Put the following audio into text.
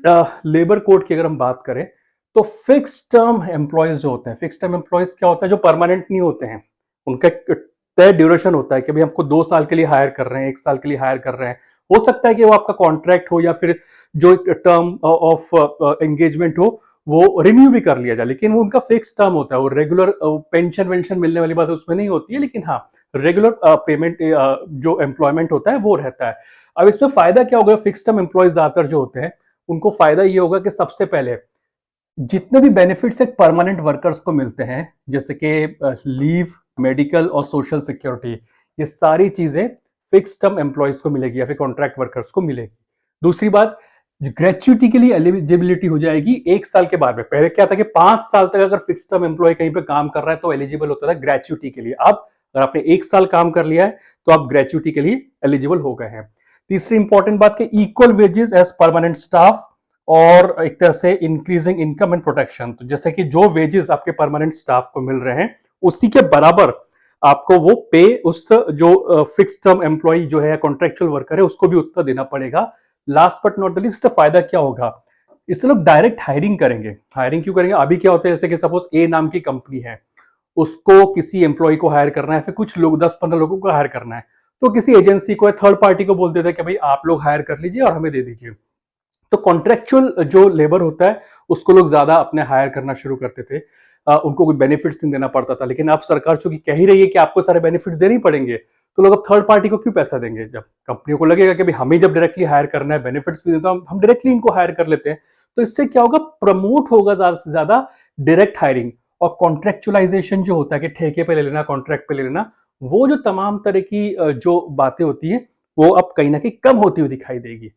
Labour code की अगर हम बात करें तो फिक्स टर्म एम्प्लॉयज जो होते हैं, फिक्स टर्म एम्प्लॉयज क्या होता है, जो परमानेंट नहीं होते हैं। उनका एक तय ड्यूरेशन होता है कि भाई हमको 2 साल के लिए हायर कर रहे हैं, 1 साल के लिए हायर कर रहे हैं। हो सकता है कि वो आपका कॉन्ट्रैक्ट हो या फिर जो टर्म ऑफ एंगेजमेंट हो वो रिन्यू भी कर लिया जाए, लेकिन वो उनका फिक्स टर्म होता है। वो रेगुलर पेंशन वेंशन मिलने वाली बात उसमें नहीं होती है, लेकिन हाँ रेगुलर पेमेंट जो एम्प्लॉयमेंट होता है वो रहता है। अब इसमें फायदा क्या होगा, फिक्स टर्म एम्प्लॉयज ज्यादातर जो होते हैं उनको फायदा ये होगा कि सबसे पहले जितने भी बेनिफिट्स एक परमानेंट वर्कर्स को मिलते हैं, जैसे कि लीव, मेडिकल और सोशल सिक्योरिटी, ये सारी चीजें फिक्स टर्म एम्प्लॉयज को मिलेगी या फिर कॉन्ट्रैक्ट वर्कर्स को मिलेगी। दूसरी बात, ग्रेचुइटी के लिए एलिजिबिलिटी हो जाएगी 1 साल के बाद में। पहले क्या था कि 5 साल तक अगर फिक्स टर्म एम्प्लॉय कहीं पे काम कर रहा है तो एलिजिबल होता था ग्रेचुइटी के लिए। अब अगर आपने 1 साल काम कर लिया है तो आप ग्रेचुइटी के लिए एलिजिबल हो गए हैं। तीसरी इंपॉर्टेंट बात कि equal wages as permanent staff, और एक तरह से इंक्रीजिंग इनकम एंड प्रोटेक्शन। तो जैसे कि जो वेजेस आपके परमानेंट स्टाफ को मिल रहे हैं उसी के बराबर आपको वो पे उस जो फिक्स टर्म एम्प्लॉय जो है, कॉन्ट्रेक्चुअल वर्कर है, उसको भी उतना देना पड़ेगा। Last but not the least, फायदा क्या होगा, इससे लोग डायरेक्ट हायरिंग करेंगे। हायरिंग क्यों करेंगे, अभी क्या होता है जैसे कि सपोज ए नाम की कंपनी है, उसको किसी एम्प्लॉय को हायर करना है, फिर कुछ लोग 10-15 लोगों को हायर करना है, तो किसी एजेंसी को या थर्ड पार्टी को बोल देता है कि भाई आप लोग हायर कर लीजिए और हमें दे दीजिए। तो कॉन्ट्रेक्चुअल जो लेबर होता है उसको लोग ज्यादा अपने हायर करना शुरू करते थे। उनको कोई बेनिफिट्स नहीं देना पड़ता था, लेकिन अब सरकार चूंकि कह ही रही है कि आपको सारे बेनिफिट्स देने ही पड़ेंगे, तो लोग अब थर्ड पार्टी को क्यों पैसा देंगे। जब कंपनियों को लगेगा कि भाई हमें जब डायरेक्टली हायर करना है, बेनिफिट्स भी देता हूं, हम डायरेक्टली इनको हायर कर लेते हैं। तो इससे क्या होगा, प्रमोट होगा ज्यादा से ज्यादा डायरेक्ट हायरिंग। और कॉन्ट्रेक्चुअलाइजेशन जो होता है कि ठेके पे ले लेना, कॉन्ट्रैक्ट पे ले लेना, वो जो तमाम तरह की जो बातें होती है वो अब कहीं ना कहीं कम होती हुई दिखाई देगी।